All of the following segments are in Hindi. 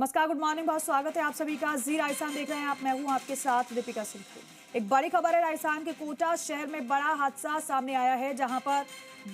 नमस्कार, गुड मॉर्निंग, बहुत स्वागत है आप सभी का। जी राजस्थान देख रहे हैं आप, मैं हूं आपके साथ दीपिका सिंह। एक बड़ी खबर है, राजस्थान के कोटा शहर में बड़ा हादसा सामने आया है, जहां पर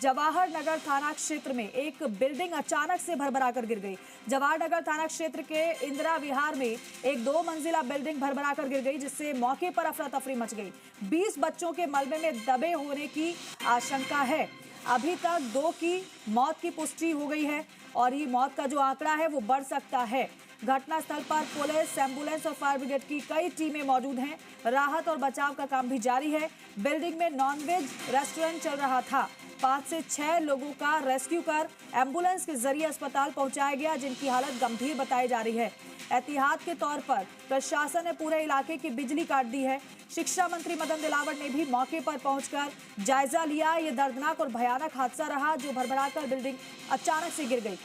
जवाहर नगर थाना क्षेत्र में एक बिल्डिंग अचानक से भरभरा कर गिर गई। जवाहर नगर थाना क्षेत्र के इंदिरा विहार में एक 2 मंजिला बिल्डिंग भरभरा कर गिर गई, जिससे मौके पर अफरा तफरी मच गई। 20 बच्चों के मलबे में दबे होने की आशंका है। अभी तक 2 की मौत की पुष्टि हो गई है और ये मौत का जो आंकड़ा है वो बढ़ सकता है। घटनास्थल पर पुलिस, एम्बुलेंस और फायर ब्रिगेड की कई टीमें मौजूद हैं। राहत और बचाव का काम भी जारी है। बिल्डिंग में नॉनवेज रेस्टोरेंट चल रहा था। 5 से 6 लोगों का रेस्क्यू कर एम्बुलेंस के जरिए अस्पताल पहुंचाया गया, जिनकी हालत गंभीर बताई जा रही है। एहतियात के तौर पर प्रशासन ने पूरे इलाके की बिजली काट दी है। शिक्षा मंत्री मदन दिलावर ने भी मौके पर पहुंचकर जायजा लिया। ये दर्दनाक और भयानक हादसा रहा, जो भरभराकर बिल्डिंग अचानक से गिर गई।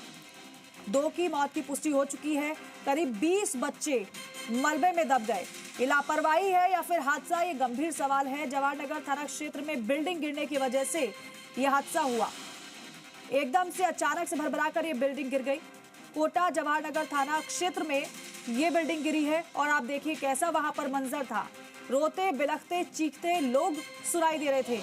2 की मौत की पुष्टि हो चुकी है। करीब 20 बच्चे मलबे में दब गए। ये लापरवाही है या फिर हादसा, ये गंभीर सवाल है। जवाहर नगर थाना क्षेत्र में बिल्डिंग गिरने की वजह से यह हादसा हुआ। एकदम से अचानक से भरभराकर ये बिल्डिंग गिर गई। कोटा जवाहर नगर थाना क्षेत्र में ये बिल्डिंग गिरी है और आप देखिए कैसा वहां पर मंजर था। रोते बिलखते चीखते लोग सुनाई दे रहे थे,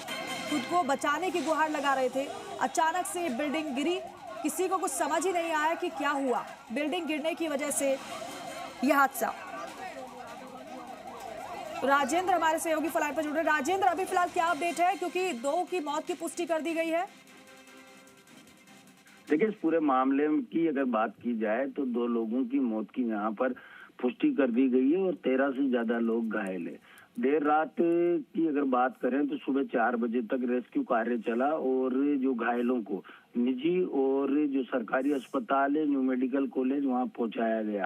खुद को बचाने की गुहार लगा रहे थे। अचानक से ये बिल्डिंग गिरी, किसी को कुछ समझ ही नहीं आया कि क्या हुआ। बिल्डिंग गिरने की वजह से यह हादसा। राजेंद्र हमारे सहयोगी फ्लाइट पर जुड़ रहे। राजेंद्र, अभी फिलहाल क्या अपडेट है, क्योंकि 2 की मौत की पुष्टि कर दी गई है? देखिए, इस पूरे मामले की अगर बात की जाए तो 2 लोगों की मौत की यहाँ पर पुष्टि कर दी गई है और 13 से ज्यादा लोग घायल है। देर रात की अगर बात करें तो सुबह 4 बजे तक रेस्क्यू कार्य चला और जो घायलों को निजी और जो सरकारी अस्पताल है, न्यू मेडिकल कॉलेज, वहां पहुंचाया गया।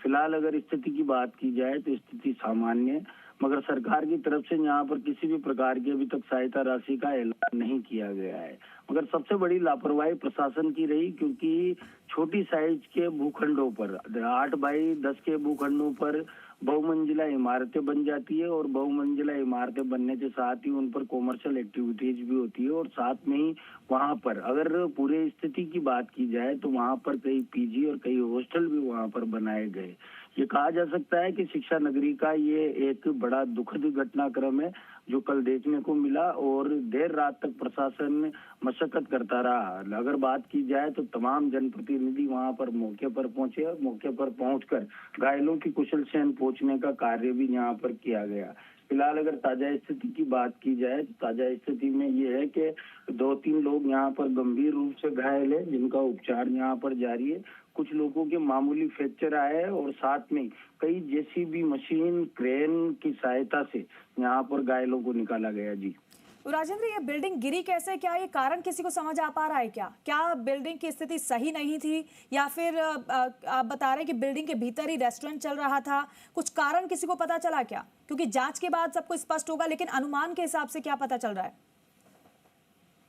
फिलहाल अगर स्थिति की बात की जाए तो स्थिति सामान्य है, मगर सरकार की तरफ से यहाँ पर किसी भी प्रकार की अभी तक सहायता राशि का ऐलान नहीं किया गया है। मगर सबसे बड़ी लापरवाही प्रशासन की रही, क्योंकि छोटी साइज के भूखंडों पर 8 बाई 10 के भूखंडों पर बहुमंजिला इमारतें बन जाती है और बहुमंजिला इमारतें बनने के साथ ही उन पर कॉमर्शियल एक्टिविटीज भी होती है और साथ में ही वहां पर अगर पूरे स्थिति की बात की जाए तो वहां पर कई पीजी और कई हॉस्टल भी वहां पर बनाए गए। ये कहा जा सकता है कि शिक्षा नगरी का ये एक बड़ा दुखद घटनाक्रम है जो कल देखने को मिला और देर रात तक प्रशासन मशक्कत करता रहा। अगर बात की जाए तो तमाम जनप्रतिनिधि वहां पर मौके पर पहुंचे और मौके पर पहुंचकर घायलों की कुशल क्षेम पहुंचने का कार्य भी यहाँ पर किया गया। फिलहाल अगर ताजा स्थिति की बात की जाए तो ताजा स्थिति में ये है कि 2-3 लोग यहाँ पर गंभीर रूप से घायल है, जिनका उपचार यहाँ पर जारी है। कुछ लोगों के मामूली फ्रैक्चर आए हैं और साथ में कई जेसीबी मशीन, क्रेन की सहायता से यहाँ पर घायलों को निकाला गया। जी राजेंद्र, ये बिल्डिंग गिरी कैसे? क्या ये कारण किसी को समझ आ पा रहा है? क्या बिल्डिंग की स्थिति सही नहीं थी या फिर आप बता रहे हैं कि बिल्डिंग के भीतर ही रेस्टोरेंट चल रहा था? कुछ कारण किसी को पता चला क्या? क्योंकि जांच के बाद सबको स्पष्ट होगा, लेकिन अनुमान के हिसाब से क्या पता चल रहा है?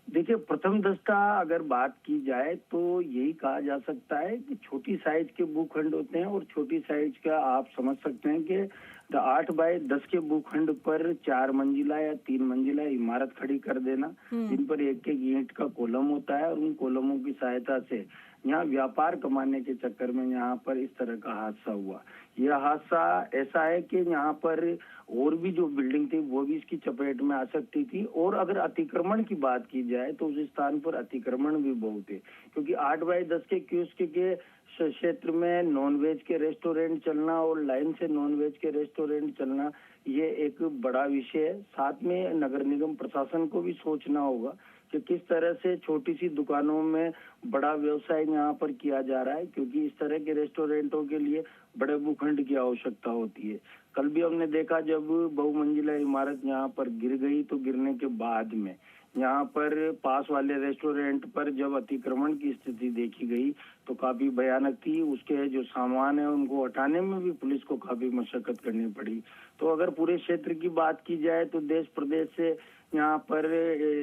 देखिए, प्रथम दृष्टा अगर बात की जाए तो यही कहा जा सकता है कि छोटी साइज के भूखंड होते हैं और छोटी साइज का आप समझ सकते हैं कि 8 बाई 10 के भूखंड पर 4 मंजिला या 3 मंजिला इमारत खड़ी कर देना, जिन पर एक एक ईंट का कॉलम होता है और उन कॉलमों की सहायता से यहाँ व्यापार कमाने के चक्कर में यहाँ पर इस तरह का हादसा हुआ। यह हादसा ऐसा है कि यहाँ पर और भी जो बिल्डिंग थी वो भी इसकी चपेट में आ सकती थी और अगर अतिक्रमण की बात की जाए तो उस स्थान पर अतिक्रमण भी बहुत है, क्योंकि 8 बाई 10 के कियोस्क के क्षेत्र में नॉनवेज के रेस्टोरेंट चलना और लाइन से नॉनवेज के रेस्टोरेंट चलना ये एक बड़ा विषय है। साथ में नगर निगम प्रशासन को भी सोचना होगा कि किस तरह से छोटी सी दुकानों में बड़ा व्यवसाय यहाँ पर किया जा रहा है, क्योंकि इस तरह के रेस्टोरेंटों के लिए बड़े भूखंड की आवश्यकता होती है। कल भी हमने देखा जब बहुमंजिला इमारत यहाँ पर गिर गई तो गिरने के बाद में यहाँ पर पास वाले रेस्टोरेंट पर जब अतिक्रमण की स्थिति देखी गई तो काफी भयानक थी। उसके जो सामान है उनको हटाने में भी पुलिस को काफी मशक्कत करनी पड़ी। तो अगर पूरे क्षेत्र की बात की जाए तो देश प्रदेश से यहाँ पर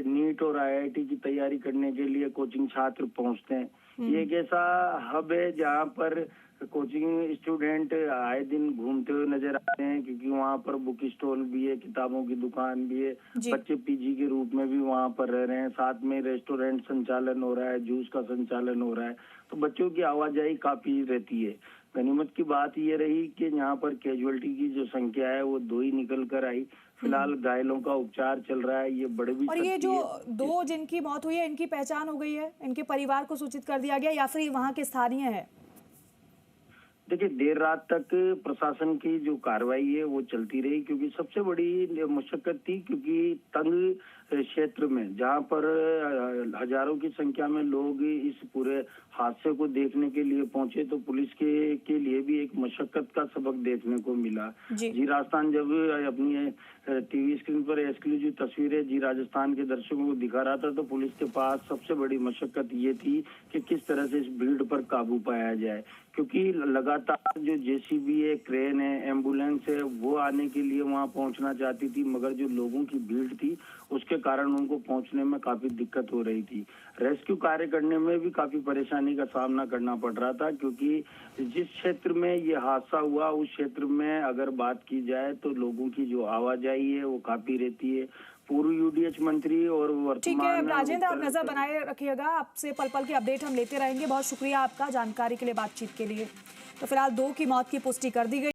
नीट और आईआईटी की तैयारी करने के लिए कोचिंग छात्र पहुँचते हैं। ये एक ऐसा हब है जहाँ पर कोचिंग स्टूडेंट आए दिन घूमते हुए नजर आते हैं, क्योंकि वहाँ पर बुक स्टॉल भी है, किताबों की दुकान भी है, बच्चे पीजी के रूप में भी वहाँ पर रह रहे हैं, साथ में रेस्टोरेंट संचालन हो रहा है, जूस का संचालन हो रहा है, तो बच्चों की आवाजाही काफी रहती है। गनीमत की बात ये रही कि यहाँ पर कैजुअलिटी की जो संख्या है वो 2 ही निकल कर आई। फिलहाल घायलों का उपचार चल रहा है, ये बढ़ भी और ये सकती जो है। 2 जिनकी मौत हुई है, इनकी पहचान हो गई है? इनके परिवार को सूचित कर दिया गया या फिर ये वहाँ के स्थानीय है? देखिए, देर रात तक प्रशासन की जो कार्रवाई है वो चलती रही, क्योंकि सबसे बड़ी मशक्कत थी, क्योंकि तंग क्षेत्र में जहां पर हजारों की संख्या में लोग इस पूरे हादसे को देखने के लिए पहुंचे, तो पुलिस के लिए भी एक मशक्कत का सबक देखने को मिला। जी। जी राजस्थान जब अपनी टीवी स्क्रीन पर एक्सक्लूसिव तस्वीरें जी राजस्थान के दर्शकों को दिखा रहा था, तो पुलिस के पास सबसे बड़ी मशक्कत ये थी कि किस तरह से इस भीड़ पर काबू पाया जाए, क्योंकि लगातार जो जेसीबी है, क्रेन है, एम्बुलेंस है, वो आने के लिए वहां पहुंचना चाहती थी, मगर जो लोगों की भीड़ थी उसके कारण उनको पहुंचने में काफी दिक्कत हो रही थी। रेस्क्यू कार्य करने में भी काफी परेशानी का सामना करना पड़ रहा था, क्योंकि जिस क्षेत्र में ये हादसा हुआ उस क्षेत्र में अगर बात की जाए तो लोगों की जो आवाजाही है वो काफी रहती है। पूर्व यूडीएच मंत्री और ठीक है, वर्तमान राजेंद्र, आप नजर बनाए रखिएगा। आपसे पल पल की अपडेट हम लेते रहेंगे। बहुत शुक्रिया आपका जानकारी के लिए, बातचीत के लिए। तो फिलहाल 2 की मौत की पुष्टि कर दी गई।